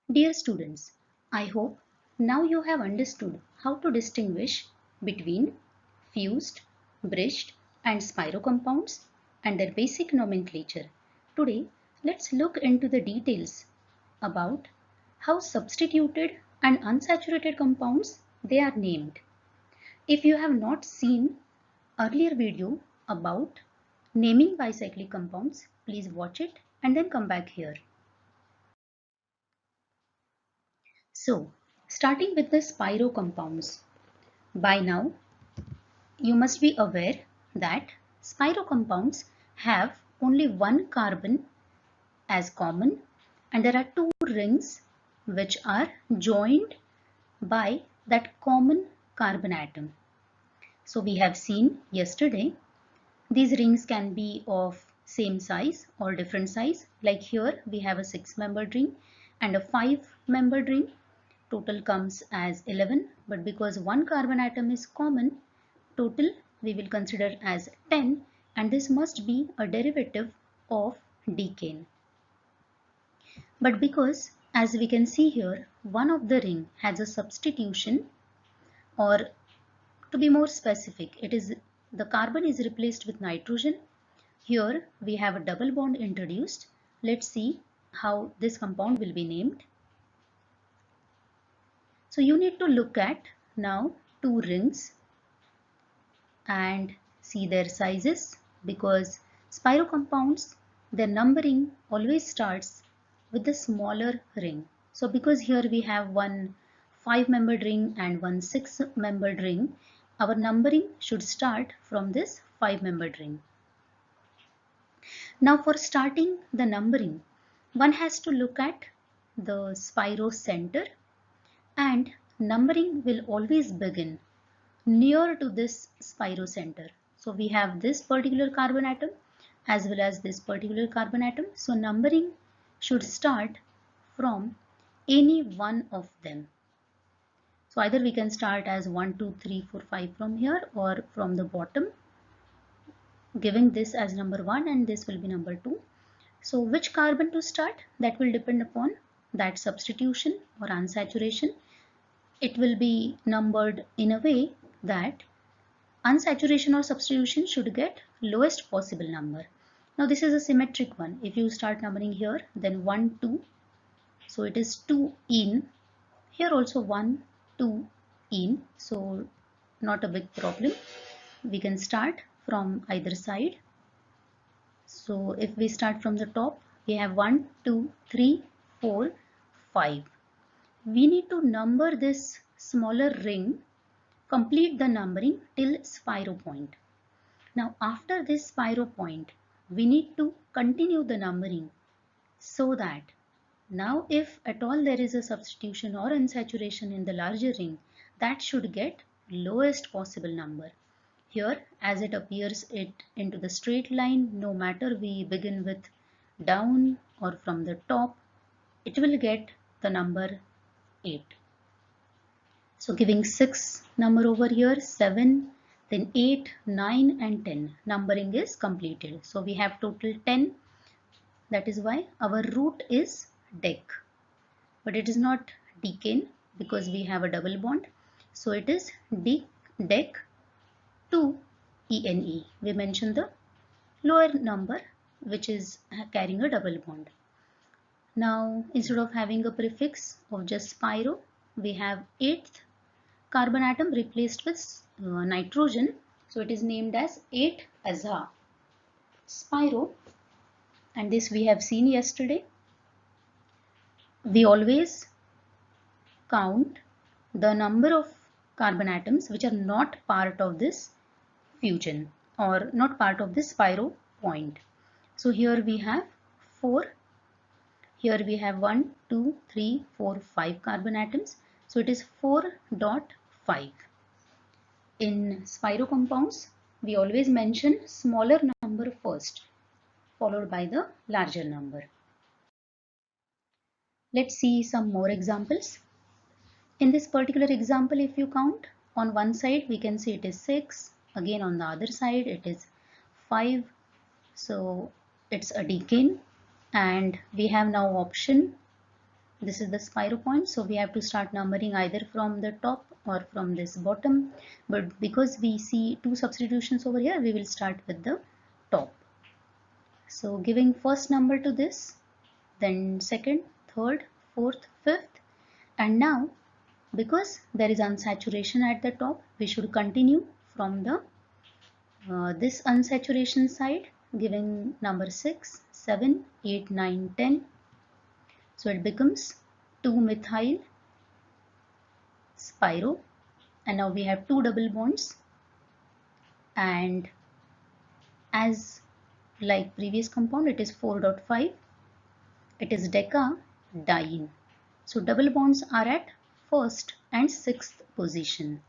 Dear students, I hope now you have understood how to distinguish between fused, bridged and spiro compounds and their basic nomenclature. Today, let's look into the details about how substituted and unsaturated compounds they are named. If you have not seen earlier video about naming bicyclic compounds, please watch it and then come back here. So, starting with the spiro compounds. By now, you must be aware that spiro compounds have only one carbon as common and there are two rings which are joined by that common carbon atom. So we have seen yesterday these rings can be of same size or different size. Like here we have a 6-membered ring and a 5-membered ring. Total comes as 11, but because one carbon atom is common, total we will consider as 10, and this must be a derivative of decane. But because, as we can see here, one of the ring has a substitution, or to be more specific, it is the carbon is replaced with nitrogen. Here we have a double bond introduced. Let's see how this compound will be named. So you need to look at now two rings and see their sizes, because spiro compounds, their numbering always starts with the smaller ring. So because here we have one 5-membered ring and one 6-membered ring, our numbering should start from this 5-membered ring. Now for starting the numbering, one has to look at the spiro center, and numbering will always begin near to this spiro center. So we have this particular carbon atom as well as this particular carbon atom. So numbering should start from any one of them. So either we can start as 1, 2, 3, 4, 5 from here, or from the bottom, giving this as number 1 and this will be number 2. So which carbon to start, that will depend upon that substitution or unsaturation. It will be numbered in a way that unsaturation or substitution should get lowest possible number. Now this is a symmetric one. If you start numbering here, then 1, 2. So it is 2 in. Here also 1, 2 in. So not a big problem. We can start from either side. So if we start from the top, we have 1, 2, 3, 4, 5. We need to number this smaller ring, complete the numbering till spiro point. Now after this spiro point, we need to continue the numbering, so that now if at all there is a substitution or unsaturation in the larger ring, that should get lowest possible number. Here, as it appears it into the straight line, no matter we begin with down or from the top, it will get the number 8. So giving 6 number over here, 7, then 8, 9 and 10. Numbering is completed. So we have total 10. That is why our root is dec. But it is not decane because we have a double bond. So it is dec 2 ene. We mentioned the lower number which is carrying a double bond. Now instead of having a prefix of just spiro, we have 8th carbon atom replaced with nitrogen. So it is named as 8-aza spiro, and this we have seen yesterday. We always count the number of carbon atoms which are not part of this fusion or not part of this spiro point. So here we have 4. Here we have 1, 2, 3, 4, 5 carbon atoms. So it is 4.5. In spiro compounds, we always mention smaller number first, followed by the larger number. Let's see some more examples. In this particular example, if you count, on one side we can see it is 6, again on the other side it is 5, so it's a decane, and we have now option This is the spiro point, so we have to start numbering either from the top or from this bottom, but because we see two substitutions over here, we will start with the top. So giving first number to this, then second, third, fourth, fifth, and now because there is unsaturation at the top, we should continue from the this unsaturation side, giving number 6, 7, 8, 9, 10. So it becomes 2-methyl spiro, and now we have two double bonds, and as like previous compound, it is 4.5, it is decadiene. So double bonds are at first and sixth position.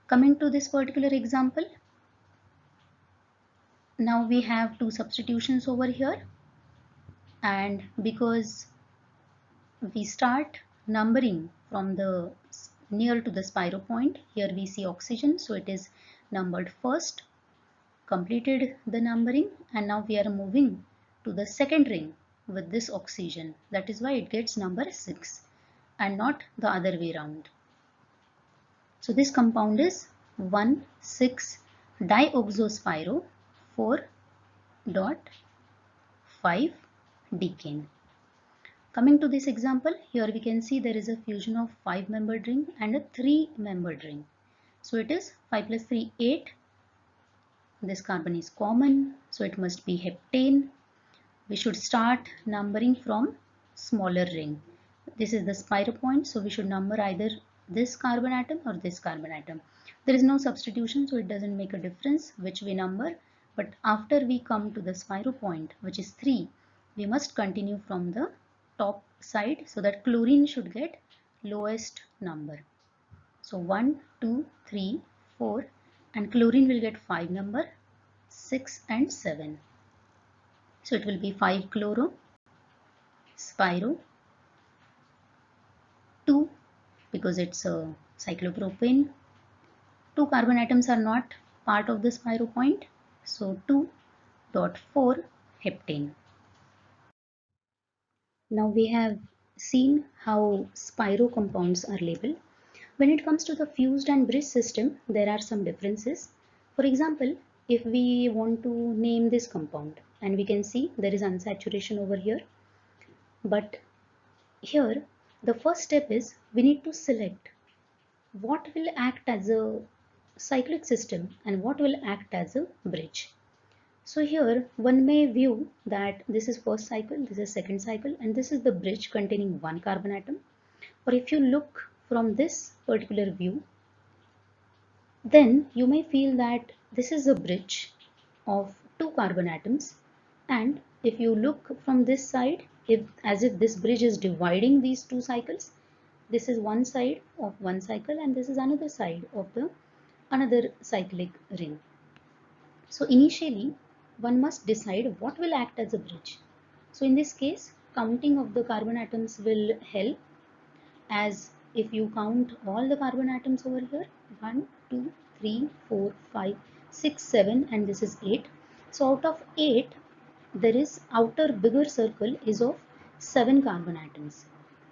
Coming to this particular example, now we have two substitutions over here, and because we start numbering from the near to the spiro point, here we see oxygen, so it is numbered first, completed the numbering, and now we are moving to the second ring with this oxygen. That is why it gets number 6 and not the other way around. So this compound is 1,6-dioxospiro 4.5 decane. Coming to this example, here we can see there is a fusion of 5-membered ring and a 3-membered ring. So it is 5 plus 3, 8. This carbon is common, so it must be heptane. We should start numbering from smaller ring. This is the spiro point, so we should number either this carbon atom or this carbon atom. There is no substitution, so it doesn't make a difference which we number. But after we come to the spiro point, which is 3, we must continue from the top side so that chlorine should get lowest number. So 1, 2, 3, 4, and chlorine will get 5 number, 6 and 7. So it will be 5-chloro, spiro, 2 because it's a cyclopropane. 2 carbon atoms are not part of the spiro point, so 2.4 heptane. Now we have seen how spiro compounds are labeled. When it comes to the fused and bridge system, there are some differences. For example, if we want to name this compound, and we can see there is unsaturation over here, but here the first step is we need to select what will act as a cyclic system and what will act as a bridge. So here one may view that this is first cycle, this is second cycle, and this is the bridge containing one carbon atom. Or if you look from this particular view, then you may feel that this is a bridge of two carbon atoms, and if you look from this side, as if this bridge is dividing these two cycles, this is one side of one cycle and this is another side of the another cyclic ring. So initially one must decide what will act as a bridge. So in this case, counting of the carbon atoms will help, as if you count all the carbon atoms over here, 1, 2, 3, 4, 5, 6, 7, and this is 8. So out of 8, there is outer bigger circle is of 7 carbon atoms,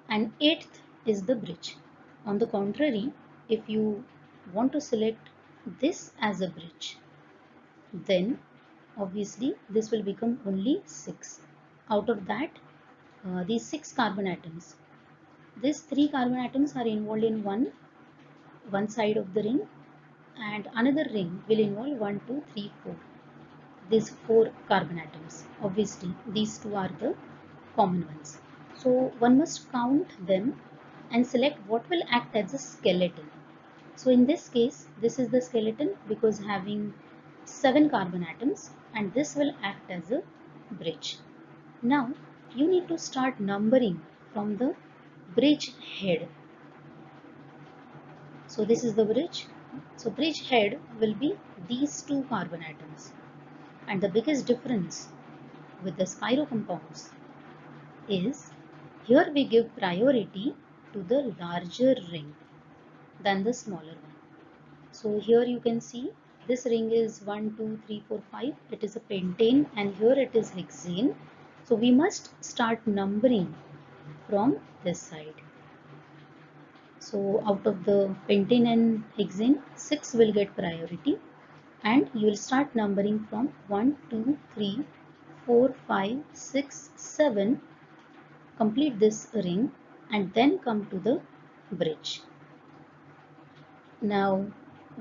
and 8th is the bridge. On the contrary, if you want to select this as a bridge, then obviously this will become only 6. Out of that, these 6 carbon atoms, these 3 carbon atoms are involved in one side of the ring, and another ring will involve 1, 2, 3, 4. These 4 carbon atoms. Obviously, these two are the common ones. So one must count them and select what will act as a skeleton. So in this case, this is the skeleton because having 7 carbon atoms, and this will act as a bridge. Now you need to start numbering from the bridge head. So this is the bridge. So bridge head will be these 2 carbon atoms. And the biggest difference with the spiro compounds is here we give priority to the larger ring than the smaller one. So here you can see this ring is 1, 2, 3, 4, 5. It is a pentane, and here it is hexane. So we must start numbering from this side. So out of the pentane and hexane, 6 will get priority, and you will start numbering from 1, 2, 3, 4, 5, 6, 7. Complete this ring and then come to the bridge. Now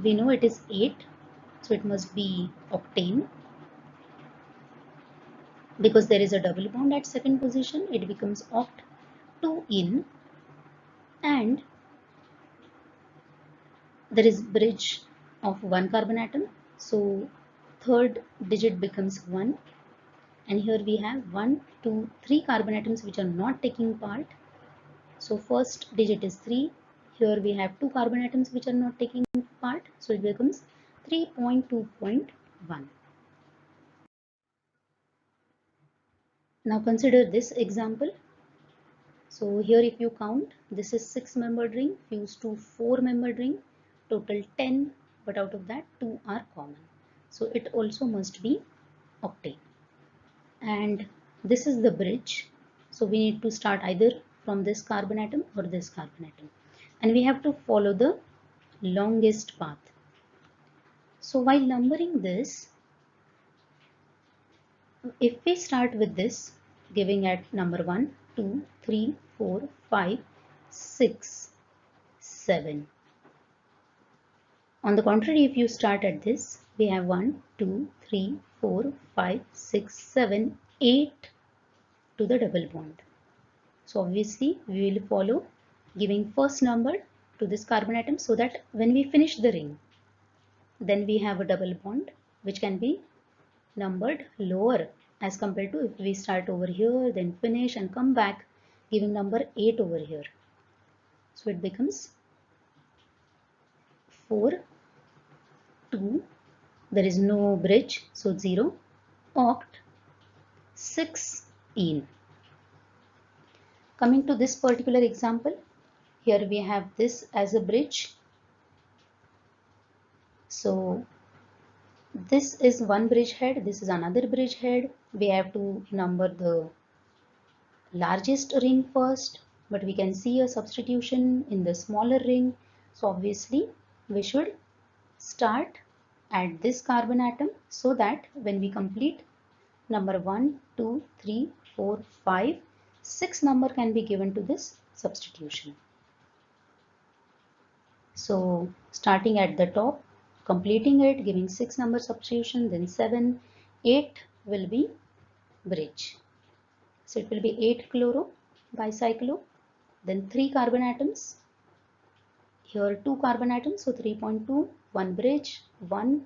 we know it is 8, so it must be octane. Because there is a double bond at second position, it becomes oct 2 in, and there is bridge of 1 carbon atom, so third digit becomes 1, and here we have 1, 2, 3 carbon atoms which are not taking part. So first digit is 3, here we have 2 carbon atoms which are not taking part, so it becomes 3.2.1. Now consider this example. So here if you count, this is 6-membered ring fused to 4-membered ring, total 10, but out of that 2 are common. So it also must be octane. And this is the bridge. So we need to start either from this carbon atom or this carbon atom. And we have to follow the longest path. So while numbering this, if we start with this, giving at number 1, 2, 3, 4, 5, 6, 7. On the contrary, if you start at this, we have 1, 2, 3, 4, 5, 6, 7, 8 to the double bond. So obviously we will follow giving first number to this carbon atom so that when we finish the ring, then we have a double bond which can be numbered lower as compared to if we start over here, then finish and come back giving number 8 over here. So it becomes 4, 2, there is no bridge, so 0, oct, 6 in. Coming to this particular example, here we have this as a bridge. So this is one bridge head, this is another bridge head. We have to number the largest ring first, but we can see a substitution in the smaller ring. So obviously we should start at this carbon atom so that when we complete number 1, 2, 3, 4, 5, 6 number can be given to this substitution. So starting at the top, completing it, giving 6 number substitution, then 7, 8 will be bridge. So it will be 8 chloro bicyclo, then 3 carbon atoms. Here 2 carbon atoms, so 3.2, 1 bridge, 1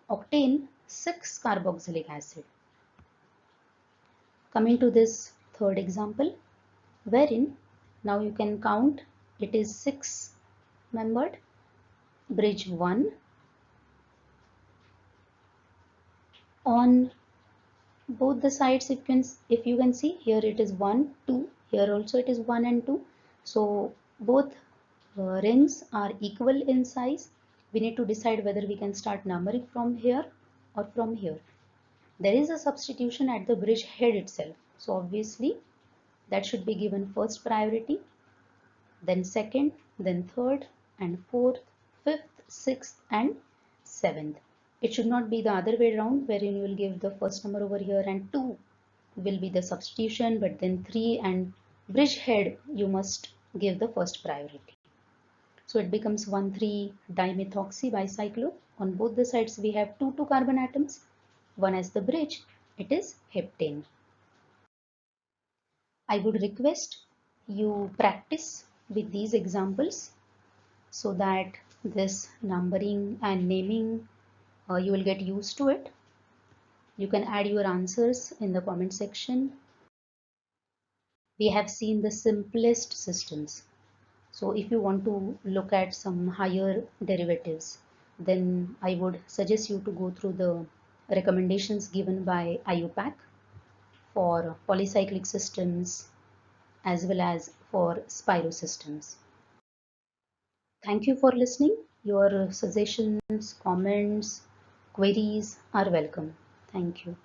octane, 6 carboxylic acid. Coming to this third example, wherein now you can count, it is 6-membered, bridge 1. On both the sides, if you can see, here it is 1, 2, here also it is 1 and 2. So both rings are equal in size. We need to decide whether we can start numbering from here or from here. There is a substitution at the bridge head itself. So obviously that should be given first priority, then second, then third and fourth, fifth, sixth and seventh. It should not be the other way around wherein you will give the first number over here and 2 will be the substitution, but then 3 and bridge head you must give the first priority. So it becomes 1,3-dimethoxy bicyclo. On both the sides we have 2 carbon atoms. One as the bridge, it is heptane. I would request you practice with these examples so that this numbering and naming you will get used to it. You can add your answers in the comment section. We have seen the simplest systems. So if you want to look at some higher derivatives, then I would suggest you to go through the recommendations given by IUPAC for polycyclic systems as well as for Spiro systems. Thank you for listening. Your suggestions, comments, queries are welcome. Thank you.